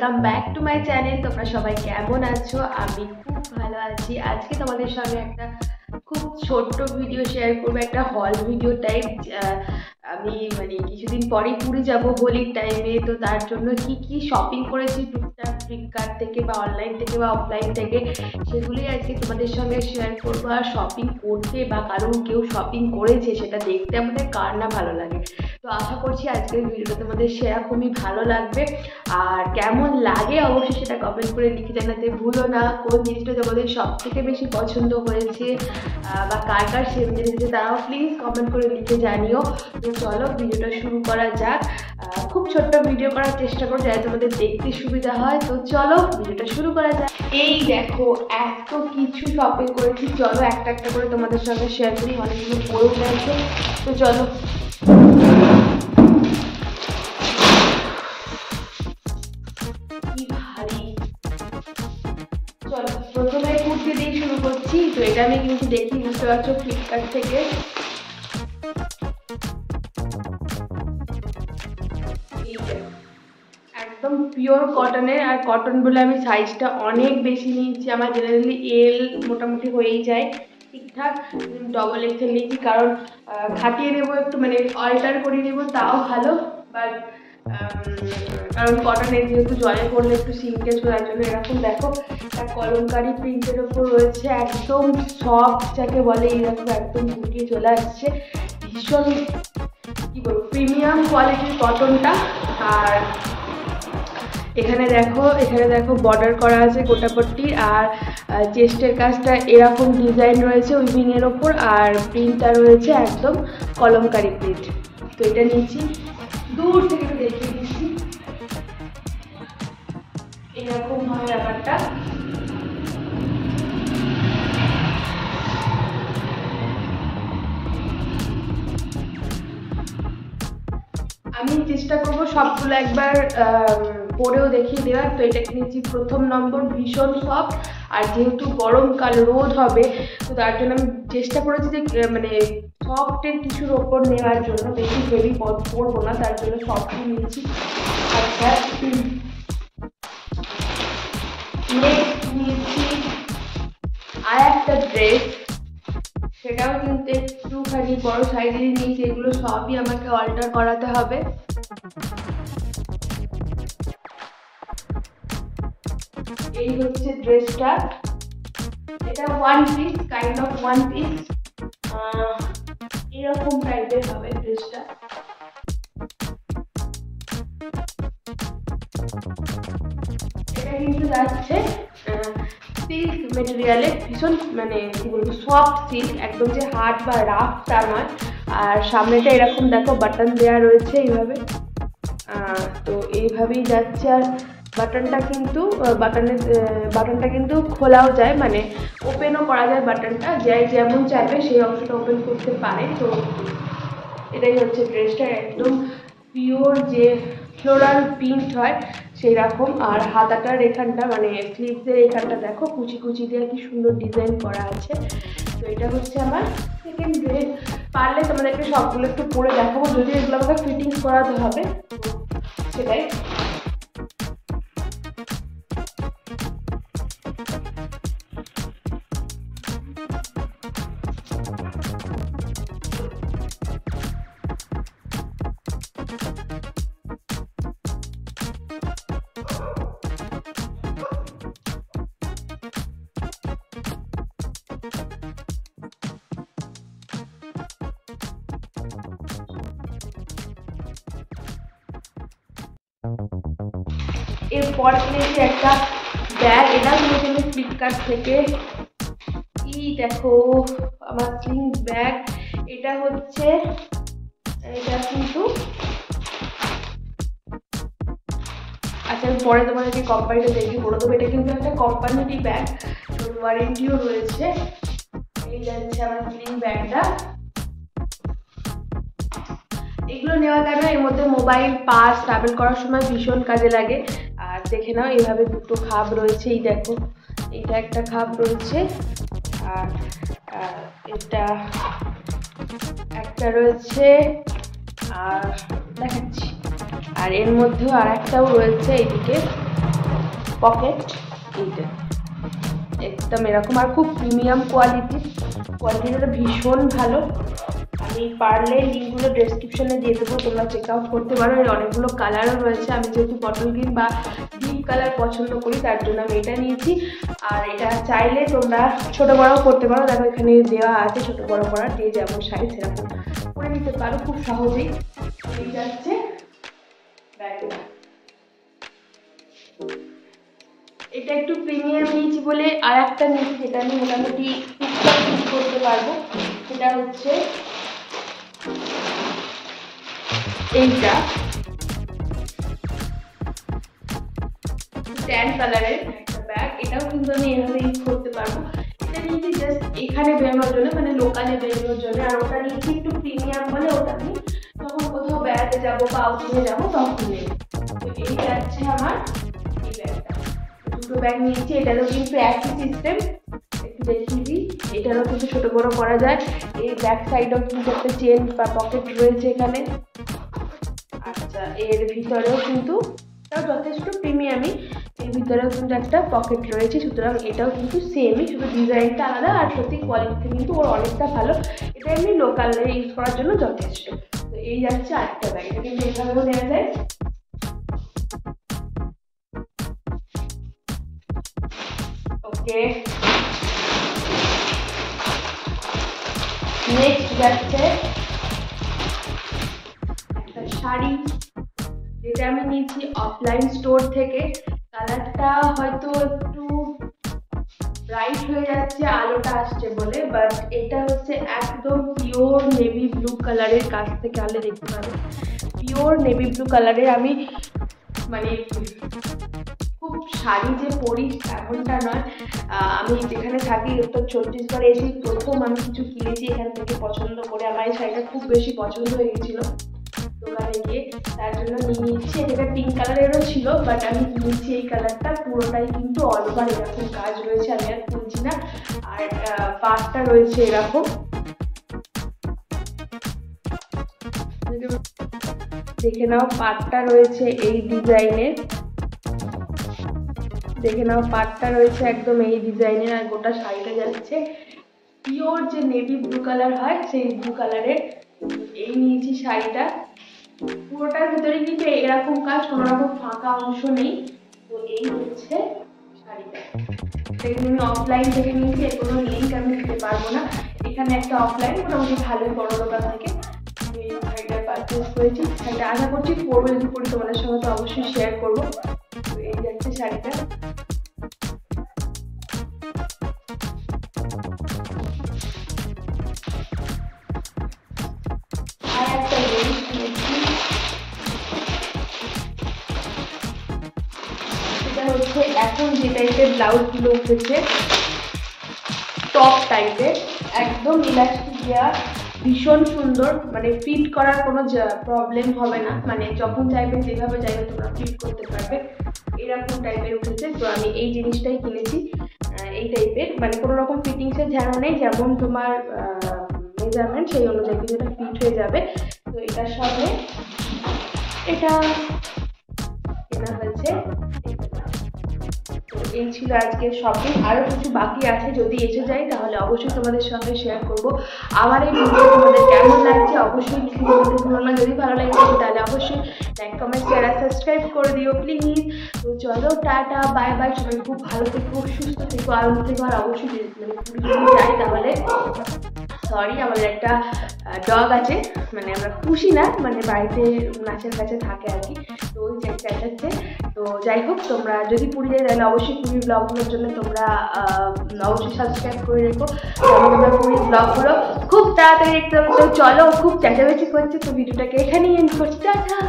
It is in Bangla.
Welcome back to my channel. তোমরা সবাই কেমন আছো? আমি খুব ভালো আছি। আজকে তোমাদের সঙ্গে একটা খুব ছোট্ট ভিডিও শেয়ার করবো, একটা হল ভিডিও টাইপ। আমি কিছুদিন পরেই পুরী যাব হোলির টাইমে, তো তার জন্য কি কি শপিং করেছি টুকটাক ফ্লিপকার্ট থেকে বা অনলাইন থেকে বা অফলাইন থেকে, সেগুলোই আজকে তোমাদের সঙ্গে শেয়ার করবো। আর শপিং করতে বা কারণ কেউ শপিং করেছে সেটা দেখতে আমাদের কার না ভালো লাগে। তো আশা করছি আজকের ভিডিওটা তোমাদের সেরকমই ভালো লাগবে। আর কেমন লাগে অবশ্যই সেটা কমেন্ট করে লিখে জানাতে ভুলো না। কোন জিনিসটা তোমাদের সব থেকে বেশি পছন্দ হয়েছে বা কার কার সেম জিনিস তারাও প্লিজ কমেন্ট করে লিখে জানিও। তো চলো ভিডিওটা শুরু করা যাক। খুব ছোট্ট ভিডিও করার চেষ্টা করো যাতে তোমাদের দেখতে সুবিধা হয়। তো চলো ভিডিওটা শুরু করা যাক। এই দেখো এত কিছু শপিং করেছি, চলো একটা একটা করে তোমাদের সঙ্গে শেয়ার করি। অনেকগুলো পড়েও গেছে, তো চলো। চলো প্রথমে কুর্তি দিয়ে শুরু করছি। তো এটা আমি কিন্তু দেখি, বুঝতে পারছো, ফ্লিপকার্ট থেকে। একদম পিওর কটনের, আর কটন বলে আমি সাইজটা অনেক বেশি নিয়েছি। আমার জেনারেলি এল মোটামুটি হয়েই যায় ঠিকঠাক, ডবল এক্সেল নিয়েছি কারণ খাটিয়ে নেবো একটু, অল্টার করে নেবো তাও ভালো। বাট কারণ কটনের যেহেতু জলে পড়লে একটু সিঙ্কেজ হওয়ার জন্য এরকম দেখো একটা কলমকারি প্রিন্টের ওপর রয়েছে, একদম সফট যাকে বলে, এইরকম একদম গুটিয়ে চলে আসছে। ভীষণ কি বলবো, প্রিমিয়াম কোয়ালিটির কটনটা। আর এখানে দেখো বর্ডার করা আছে গোটাপট্টি, আর চেস্টের কাজটা এরকম ডিজাইন রয়েছে উইভিংয়ের ওপর, আর প্রিন্টটা রয়েছে একদম কলমকারি প্রিন্ট। তো এটা নিচ্ছি, দূর থেকে একটু দেখিয়ে দিচ্ছি। এরকম হয় ব্যাপারটা। আমি চেষ্টা করবো সবগুলো একবার পরেও দেখিয়ে দেওয়ার। তো এটা কিনেছি প্রথম নম্বর, ভীষণ সফট। আর যেহেতু গরমকাল রোদ হবে, তো তার জন্য আমি চেষ্টা করেছি যে সফটের কিছুর ওপর নেওয়ার জন্য, বেশি হেভি পরবো না, তার জন্য সফটই নিয়েছি। আচ্ছা, নেক্সট নিয়েছি আর একটা ড্রেস, সেটাও কিন্তু একটুখানি বড় সাইজেরই নিয়েছি। এগুলো সবই আমাকে অল্টার করাতে হবে। এই হচ্ছে ড্রেসটা, এটা one piece, kind of one piece, এরকম টাইপের হবে ড্রেসটা। এটা কিন্তু যাচ্ছে সিল্ক মেটেরিয়ালে, ভীষণ কি বলবো, সফট সিল্ক, একদম যে হার্ড বা রাফ তা নয়। আর সামনেটা এরকম দেখো বাটন দেওয়া রয়েছে এইভাবে, তো এইভাবেই যাচ্ছে। আর বাটনটা কিন্তু খোলাও যায়, ওপেনও করা যায় বাটনটা, যেমন চাইবে সেই অংশটা ওপেন করতে পারে। তো এটাই হচ্ছে ড্রেসটা, একদম পিওর যে ফ্লোরাল প্রিন্ট হয় সেই রকম। আর হাতাটার এখানটা স্লিভসের এখানটা দেখো কুচি কুচি দিয়ে কি সুন্দর ডিজাইন করা আছে। তো এটা হচ্ছে আমার সেকেন্ড ড্রেস। পারলে তোমাদেরকে সবগুলো একটু পরে দেখাবো, যদি এগুলো আমাকে ফিটিংস করাতে হবে, সেটাই। এরপর কিনেছি একটা ব্যাগ, এটা কিনেছি আমি ফ্লিপকার্ট থেকে। দেখো আমার স্লিং ব্যাগ, এটা কিন্তু আচ্ছা আমি পরে তোমাদেরকে কোম্পানিটা দেখে বলে দেবো। এটা কিন্তু একটা কোম্পানিরই ব্যাগ, ওয়ারেন্টিও রয়েছে। এই যাচ্ছে আমার স্লিং ব্যাগটা। এগুলো নেওয়া কেন, এর মধ্যে মোবাইল, পার্স, ট্রাভেল করার সময় ভীষণ কাজে লাগে। আর দেখে নাও এইভাবে দুটো খাপ রয়েছে, এই দেখো এটা একটা খাপ রয়েছে, আর এটা একটা রয়েছে, আর দেখাচ্ছি। আর এর মধ্যেও আর একটাও রয়েছে এইদিকে, পকেট, এইটা একদম এরকম, আর খুব প্রিমিয়াম কোয়ালিটিটা ভীষণ ভালো। আমি পারলে লিঙ্কগুলো ডেসক্রিপশনে দিয়ে দেবো, তোমরা চেক আউট করতে পারো। এর অনেকগুলো কালারও রয়েছে, আমি যেহেতু বটল গ্রিন বা ডিপ কালার পছন্দ করি তার জন্য আমি এটা নিয়েছি। আর এটা চাইলে তোমরা ছোটো বড়ও করতে পারো, দেখো এখানে দেওয়া আছে ছোটো বড়ো করার, যে যেমন সাইজ সেরকম করে নিতে পারো খুব সহজেই। এই যাচ্ছে ব্যাগটা, এটা একটু প্রিমিয়াম নিয়েছি বলে আর একটা নিয়েছি যেটা আমি মোটামুটি টুকটাক ইউজ করতে পারবো, সেটা হচ্ছে এইটা ট্যান কালারের একটা ব্যাগ। এটাও কিন্তু আমি এভাবে ইউজ করতে পারবো। এটা নিয়েছি জাস্ট এখানে বেরোনোর জন্য, মানে লোকালে বেরোনোর জন্য। আর ওটা নিয়েছি একটু প্রিমিয়াম বলে, ওটা আমি যখন কোথাও বেড়াতে যাবো বা আউটিংয়ে যাবো তখন নেই। তো এই যাচ্ছে আমার এই ব্যাগটা, দুটো ব্যাগ নিয়েছি। এটারও কিন্তু একই সিস্টেম, একটু দেখিয়ে দিই। এটারও কিন্তু ছোটো বড়ো করা যায়। এই ব্যাক সাইডেও কিন্তু একটা চেন বা পকেট রয়েছে এখানে। আচ্ছা, এর ভিতরেও কিন্তু এটাও যথেষ্ট প্রিমিয়ামই, এর ভিতরেও কিন্তু একটা পকেট রয়েছে। সুতরাং এটাও কিন্তু সেমই, শুধু ডিজাইনটা আলাদা। আর সত্যি কোয়ালিটি কিন্তু ওর অনেকটা ভালো। এটা এমনি লোকালে ইউজ করার জন্য যথেষ্ট। তো এই যাচ্ছে আরেকটা ব্যাগ, এটা কিন্তু এইভাবেও নেওয়া যায়। ওকে, নেক্সট যাচ্ছে একটা শাড়ি, যেটা আমি নিয়েছি অফলাইন স্টোর থেকে। কালারটা হয়তো একটু ব্রাইট হয়ে যাচ্ছে আলোটা আসছে বলে, বাট এটা হচ্ছে একদম পিওর নেভি ব্লু কালারের, কাছ থেকে আলে দেখতে পাবে পিওর নেভি ব্লু কালারের। আমি মানে খুব শাড়ি যে পরি এমনটা নয়, আমি যেখানে থাকি উত্তর ছত্তিশগড়ে এসে প্রথম আমি কিছু কিনেছি এখান থেকে পছন্দ করে। আমার এই শাড়িটা খুব বেশি পছন্দ হয়ে গেছিলো দোকানে গিয়ে, তার জন্য নিয়ে নিচ্ছি। এটা পিঙ্ক কালারেরও ছিল, বাট আমি নিয়েছি এই কালারটা। পুরোটাই কিন্তু অল ওভার এরকম কাজ রয়েছে, আমি আর খুলছি না। আর পাটটা রয়েছে এরকম, দেখে নাও পাটটা রয়েছে এই ডিজাইনের, দেখে নাও পাটটা রয়েছে একদম এই ডিজাইনের। আর গোটা শাড়িটা যাচ্ছে পিওর যে নেভি ব্লু কালার হয় সেই ব্লু কালারের। এই নিয়েছি শাড়িটা, পুরোটার ভিতরে কিন্তু এরকম কাজ, কোনো রকম ফাঁকা অংশ নেই। তো এই হচ্ছে শাড়িটা, সেখানে আমি অফলাইন থেকে নিয়েছি, এর কোনো লিঙ্ক আমি দিতে পারবো না। এখানে একটা অফলাইন মোটামুটি ভালোই বড় দোকান থেকে আমি এই শাড়িটা পারচেস করেছি। শাড়িটা আশা করছি পরবো, যদি পরি তোমাদের সঙ্গে তো অবশ্যই শেয়ার করবো। তো এই যাচ্ছে শাড়িটা। আর একটা জিনিস কিনেছি, সেটা হচ্ছে এখন যে টাইপের ব্লাউজগুলো উঠেছে টপ টাইপের, একদম ইলাস্টিক দেওয়া, ভীষণ সুন্দর, মানে ফিট করার কোনো প্রবলেম হবে না। মানে যখন চাইবে যেভাবে চাইবে তোমরা ফিট করতে পারবে, এরকম টাইপের উঠেছে। তো আমি এই জিনিসটাই কিনেছি, এই টাইপের, মানে কোনো রকম ফিটিংসের ঝামেলা নেই। যেমন তোমার মেজারমেন্ট সেই অনুযায়ী কিন্তু এটা ফিট হয়ে যাবে। তো এটার সঙ্গে এটা কেনা হয়েছে। তো এই ছিল আজকের শপিং, আরও কিছু বাকি আছে, যদি এসে যায় তাহলে অবশ্যই তোমাদের সঙ্গে শেয়ার করব। আমার এই ভিডিও তোমাদের কেমন লাগছে অবশ্যই লিখে বলতে ভুলো না। যদি ভালো লাগে তাহলে অবশ্যই লাইক, কমেন্ট, শেয়ার আর সাবস্ক্রাইব করে দিও প্লিজ। তো চলো, টাটা, বাই বাই। সবাই খুব ভালো থেকো, সুস্থ থেকো, আনন্দ থেকো। আর অবশ্যই মানে পুরী যদি যাই তাহলে, সরি, আমাদের একটা ডগ আছে, মানে আমরা পুষি না, মানে বাড়িতে নাচের কাছে থাকে আর কি, তো ওই চেঁচাচ্ছে। তো যাই হোক, তোমরা যদি পুরী যাই তাহলে অবশ্যই পুরীর ব্লগগুলোর জন্য তোমরা অবশ্যই সাবস্ক্রাইব করে রেখো। তোমরা পুরীর ব্লগগুলো খুব তাড়াতাড়ি দেখতে হবে। তো চলো, খুব চেঁচামেচি করছে, তো ভিডিওটাকে এখানেই এন্ড করছি। টাটা।